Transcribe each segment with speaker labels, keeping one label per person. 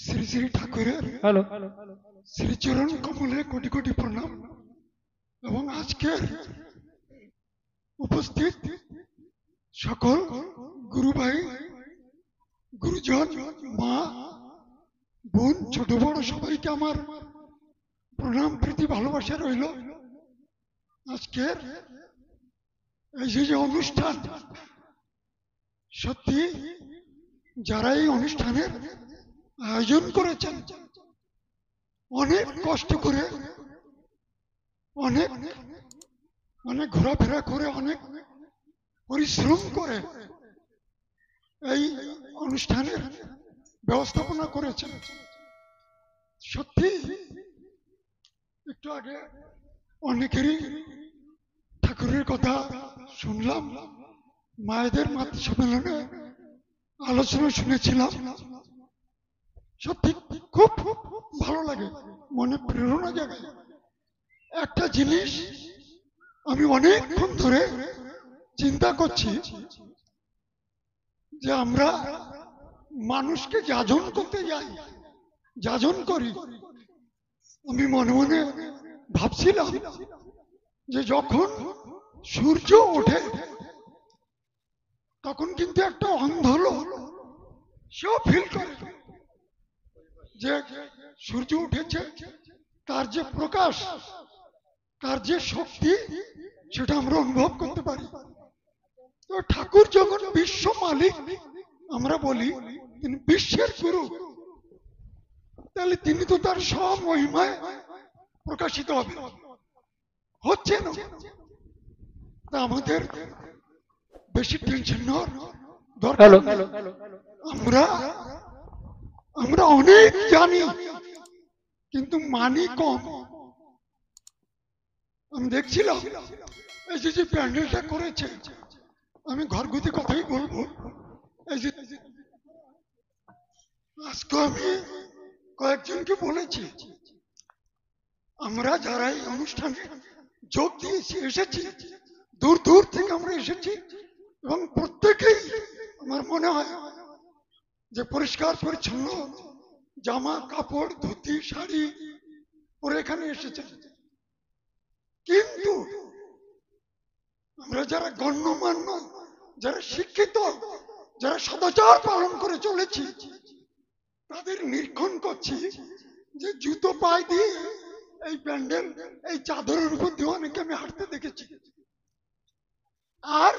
Speaker 1: শ্রী শ্রী ঠাকুরের
Speaker 2: হ্যালো।
Speaker 1: শ্রীচরণ কমলে কোটি কোটি প্রণাম। এবং আজকের উপস্থিত সকল গুরু ভাই, গুরুজন, মা, বোন, ছোট বড় সবাইকে আমার প্রণাম, প্রীতি, ভালোবাসা রইল। আজকের এই যে অনুষ্ঠান, সত্যি যারা এই অনুষ্ঠানের আয়োজন করেছেন অনেক কষ্ট করে, অনেক অনেক ঘোরাফেরা করে, অনেক পরিশ্রম করে এই অনুষ্ঠানের ব্যবস্থাপনা করেছেন। সত্যি একটু আগে অনেকেরই ঠাকুরের কথা শুনলাম, মায়েদের মাতৃ সম্মেলনে আলোচনা শুনেছিলাম। সত্যি খুব ভালো লাগে, মনে প্রেরণা জাগায়। একটা জিনিস আমি অনেকক্ষণ ধরে চিন্তা করছি যে আমরা মানুষকে যাজন করতে যাই, যাজন করি। আমি মনে মনে ভাবছিলাম যে যখন সূর্য ওঠে তখন কিন্তু একটা অন্ধ লোক সেও ফিল করে যে সূর্য উঠেছে, তার যে প্রকাশ, তার যে শক্তি, সেটা আমরা অনুভব করতে পারি। তো ঠাকুর যখন বিশ্ব মালিক আমরা বলি, তিনি বিশ্বের গুরু, তাহলে তিনি তো তার সব মহিমায় প্রকাশিত হবে, হচ্ছে না। তা আমাদের বেশি টেনশন নেওয়ার দরকার নেই। আমরা আমরা অনেক জানি কিন্তু মানি কম। আমি দেখছিলাম এই যে প্যান্ডেলটা করেছে, আমি ঘরগুতি কথাই বলবো। এই যে আজকে আমি কয়েকজনকে বলেছি, আমরা যারা এই অনুষ্ঠানে যোগ দিয়েছি, এসেছি, দূর দূর থেকে আমরা এসেছি, এবং প্রত্যেকেই আমার মনে হয় যে পরিষ্কার পরিচ্ছন্ন জামা কাপড়, ধুতি, শাড়ি পরে এখানে এসেছে। কিন্তু আমরা যারা গণ্যমান্য, যারা শিক্ষিত, যারা সদাচার পালন করে চলেছি, তাদের নিরীক্ষণ করছি যে জুতো পায়ে দিয়ে এই প্যান্ডেল, এই চাদরের উপর দিয়ে অনেকে আমি হাঁটতে দেখেছি। আর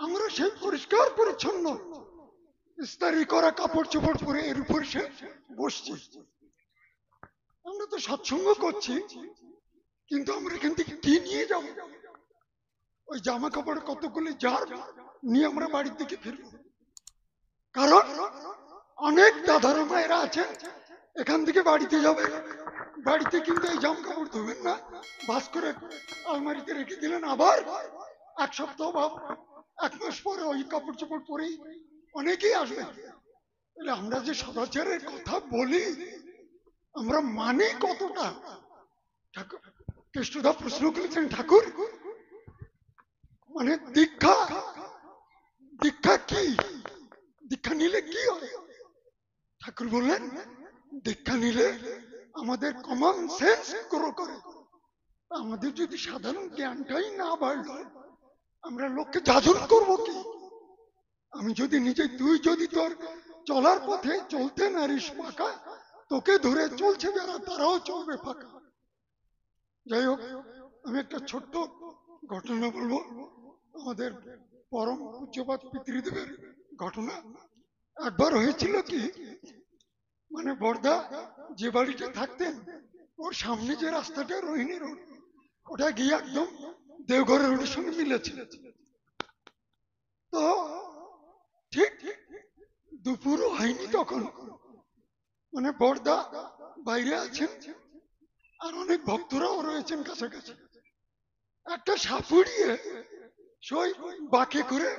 Speaker 1: আমরা সেই পরিষ্কার পরিচ্ছন্ন ইস্তারি করা কাপড় চোপড় পরে এর উপর সে বসছি। আমরা তো সৎসঙ্গ করছি, কিন্তু আমরা এখান থেকে কি নিয়ে যাব? ওই জামা কাপড় কতগুলি জার নিয়ে আমরা বাড়ির দিকে ফিরবো। কারণ অনেক দাদারা মায়েরা আছেন, এখান থেকে বাড়িতে যাবে, বাড়িতে কিন্তু এই জামা কাপড় ধোবেন না, ভাস করে আলমারিতে রেখে দিলেন, আবার এক সপ্তাহ বা এক মাস পরে ওই কাপড় চোপড় পরেই অনেকেই আসবে। আমরা যে সদাচারের কথা বলি, আমরা মানি কতটা? ঠাকুর কৃষ্ণদা প্রশ্ন করেছেন, ঠাকুর মানে দীক্ষা, দীক্ষা কি? দীক্ষা নিলে কি হয়? ঠাকুর বললেন, দীক্ষা নিলে আমাদের কমন সেন্স গ্রো করে। আমাদের যদি সাধারণ জ্ঞানটাই না বাড়লো, আমরা লোককে যাজন করবো কি? আমি যদি নিজে, তুই যদি তোর চলার পথে চলতে নারিস পাকা, তোকে ধরে চলছে যারা তারাও চলবে ফাঁকা। যাই হোক, আমি একটা ছোট্ট ঘটনা বলবো, আমাদের পরম পূজ্যপাদ পিতৃদেবের ঘটনা। একবার হয়েছিল কি, মানে বর্দা যে বাড়িতে থাকতেন, ওর সামনে যে রাস্তাটা রোহিণী রোড, ওটা গিয়ে একদম দেওঘরের রোডের সঙ্গে মিলেছিল। তো ঠিক দুপুর হয়নি তখন, মানে বর্দা বাইরে আছেন আর অনেক ভক্তরাও রয়েছেন কাছাকাছি। একটা সাপ উড়িয়ে সই বাঁকে করে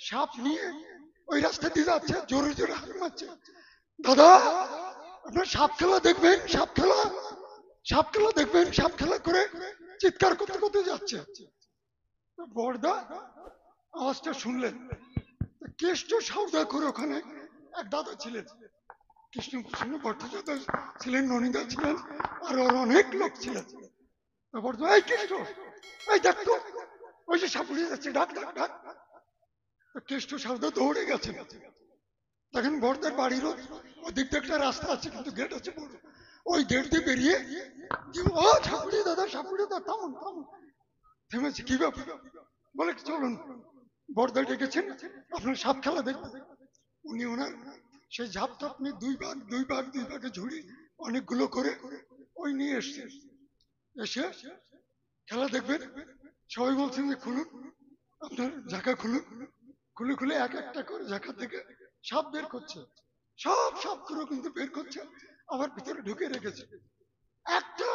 Speaker 1: সাপ নিয়ে ওই রাস্তা দিয়ে যাচ্ছে, জোরে জোরে হাত মারছে, দাদা আপনার সাপ খেলা দেখবেন, সাপ খেলা, সাপ খেলা দেখবেন, সাপ খেলা করে চিৎকার করতে করতে যাচ্ছে। বর্দা আওয়াজটা শুনলেন, কেষ্ট সওদা করে ওখানে এক দাদা ছিলেন, কৃষ্ণপ্রসন্ন ভট্টাচার্য ছিলেন, ননিদা ছিলেন, আর ওর অনেক লোক ছিলেন। তারপর তো এই কৃষ্ণ, এই দেখ তো, ওই যে সাপুড়িয়ে যাচ্ছে, ডাক ডাক ডাক। কৃষ্ণ সাবধান দৌড়ে গেছেন। দেখেন বড়দের বাড়িরও ওদিক দিয়ে একটা রাস্তা আছে, কিন্তু গেট আছে বড়। ওই গেট দিয়ে বেরিয়ে, ও সাপুড়িয়ে দাদা, সাপুড়িয়ে দাদা, থামুন থামুন। থেমেছে, কি ব্যাপার? বলে চলুন, বড়দা ডেকেছেন, আপনার সাপ খেলা দেখবেন। উনি ওনার সেই ঝাপটা আপনি দুই ভাগে ঝুড়ি অনেকগুলো করে ওই নিয়ে এসছেন। এসে খেলা দেখবেন। সবাই বলছেন যে খুলুন, আপনার ঝাঁকা খুলুন। খুলে খুলে এক একটা করে ঝাঁকা থেকে সাপ বের করছে। সব সাপগুলো কিন্তু বের করছে, আবার ভিতরে ঢুকে রেখেছে। একটা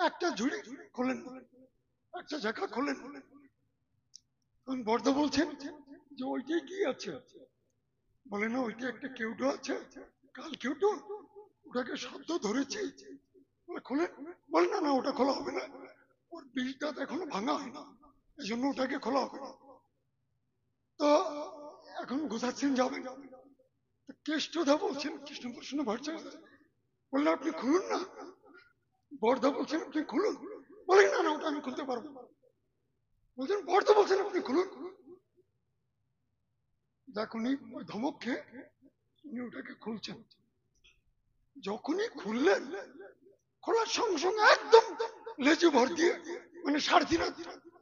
Speaker 1: একটা ঝুড়ি খোলেন, একটা ঝাঁকা খোলেন। তখন বর্দা বলছেন যে ওইটাই কি আছে? বলে না, ওইটা একটা কেউটো আছে, কাল কেউটো, ওটাকে শব্দ ধরেছি, খোলেন। বলে না না, ওটা খোলা হবে না, ওর বিষ দাঁত এখনো ভাঙা হয় না, এই জন্য ওটাকে খোলা হবে না। তো এখন গোছাচ্ছেন, যাবেন। কেষ্টদা বলছেন, কৃষ্ণপ্রসন্ন ভট্টাচার্য বললেন আপনি খুলুন না। বর্দা বলছেন আপনি খুলুন। বলেন না না, ওটা আমি খুলতে পারবো। বলছেন বর্দা বলছেন আপনি খুলুন। দেখুন ওই ধমক খেয়ে উনি ওটাকে খুলছেন। যখনই খুললেন, খোলার সঙ্গে সঙ্গে একদম লেজে ভর দিয়ে, মানে 3.5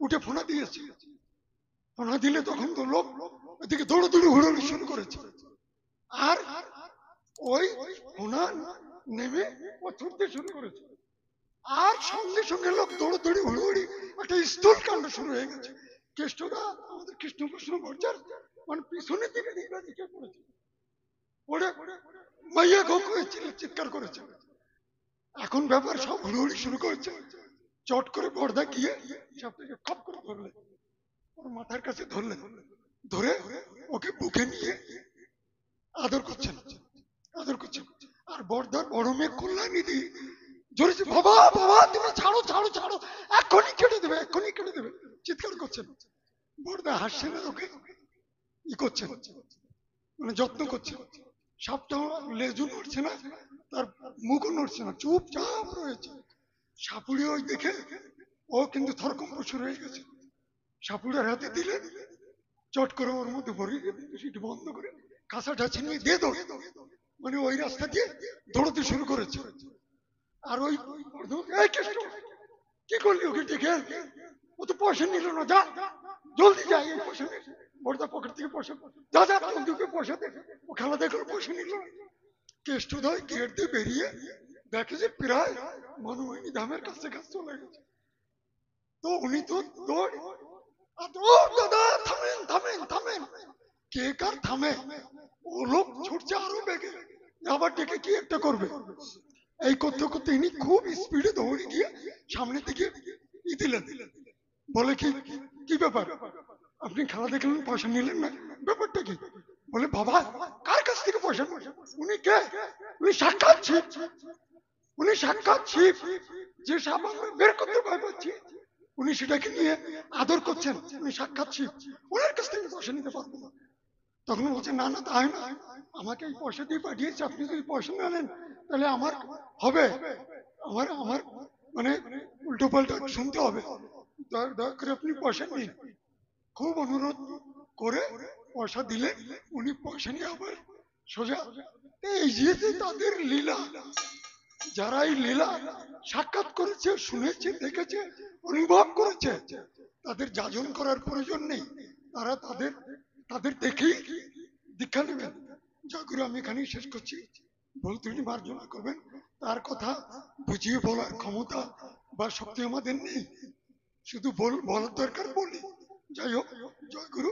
Speaker 1: উঠে ফোনা দিয়েছে। ফোনা দিলে তখন তো লোক এদিকে দৌড়াদৌড়ি ঘোরানো শুরু করেছে। আর ওই ফোনা নেমে ও ছুটতে শুরু করেছে। আর সঙ্গে সঙ্গে লোক দৌড়াদৌড়ি হুড়োহুড়ি, একটা স্থূল কাণ্ড শুরু হয়ে গেছে। কেষ্টদা আমাদের কৃষ্ণপ্রসন্ন ভট্টাচার্য মানে পিছনের দিকে দিকে পড়েছে, পড়ে মাইয়া গো হয়েছিল, চিৎকার করেছে। এখন ব্যাপার সব হুড়োহুড়ি শুরু করেছে। চট করে বর্দা গিয়ে সাপটাকে খপ করে ধরলেন, ওর মাথার কাছে ধরলেন, ধরে ওকে বুকে নিয়ে আদর করছেন, আদর করছেন। আর বর্দার বড় মেয়ে কল্যাণীদি জোরে, বাবা বাবা তুমি ছাড়ো ছাড়ো ছাড়ো, এক্ষুনি কেটে দেবে, এক্ষুনি কেটে দেবে, চিৎকার করছেন। বর্দা হাসছেন আর ওকে ই করছেন, মানে যত্ন করছেন। সাপটা লেজু নড়ছে না, তার মুখও নড়ছে না, চুপচাপ রয়েছে। সাপুড়ে ওই দেখে ও কিন্তু থরকম্প শুরু হয়ে গেছে। সাপুড়ের হাতে দিলেন, চট করে ওর মধ্যে ভরে সেটা বন্ধ করে কাঁসাটা ছিনিয়ে দিয়ে দৌড়, মানে ওই রাস্তা দিয়ে দৌড়তে শুরু করেছে। আর ওই কি করলি ওকে ডেকে? ও তো পয়সা নিল না, যা জলদি যা, এই পয়সা নে। বড়দা পকেট থেকে পয়সা, যা যা জলদি পয়সা দে। ও খেলা দেখলো, পয়সা নিল না। কেষ্টদয় গেট দিয়ে বেরিয়ে দেখে যে প্রায় মনোময়ী ধামের কাছে চলে গেছে। তো উনি তো দৌড়, দাদা থামেন থামেন থামেন। কে কার থামে? ও লোক ছুটছে আরো বেগে, আবার ডেকে কি একটা করবে। এই করতে করতে ইনি খুব স্পিডে দৌড়ে গিয়ে সামনের দিকে ই দিলেন। বলে কি কি ব্যাপার, আপনি খেলা দেখলেন, পয়সা নিলেন না, ব্যাপারটা কি? বলে বাবা, কার কাছ থেকে পয়সা? উনি কে? উনি সাক্ষাৎ শিব, উনি সাক্ষাৎ শিব। যে সাপ আমরা বের করতে ভয় পাচ্ছি, উনি সেটাকে নিয়ে আদর করছেন। উনি সাক্ষাৎ শিব, ওনার কাছ থেকে পয়সা নিতে পারবো না। তখন বলছে না না, তাই না, আমাকে এই পয়সা দিয়ে পাঠিয়েছে, আপনি যদি পয়সা না নেন তাহলে আমার হবে, আমার আমার মানে উল্টো পাল্টা শুনতে হবে, দয়া করে আপনি পয়সা নিন। খুব অনুরোধ করে পয়সা দিলে উনি পয়সা নিয়ে আবার সোজা। এই যে তাদের লীলা, যারা এই লীলা সাক্ষাৎ করেছে, শুনেছে, দেখেছে, অনুভব করেছে, তাদের যাজন করার প্রয়োজন নেই। তারা তাদের তাদের দেখেই দীক্ষা নেবেন। যা করে আমি এখানেই শেষ করছি। ভুল ত্রুটি মার্জনা করবেন, তার কথা বুঝিয়ে বলার ক্ষমতা বা শক্তি আমাদের নেই, শুধু বলার দরকার বলি। যাই হোক, জয় গুরু।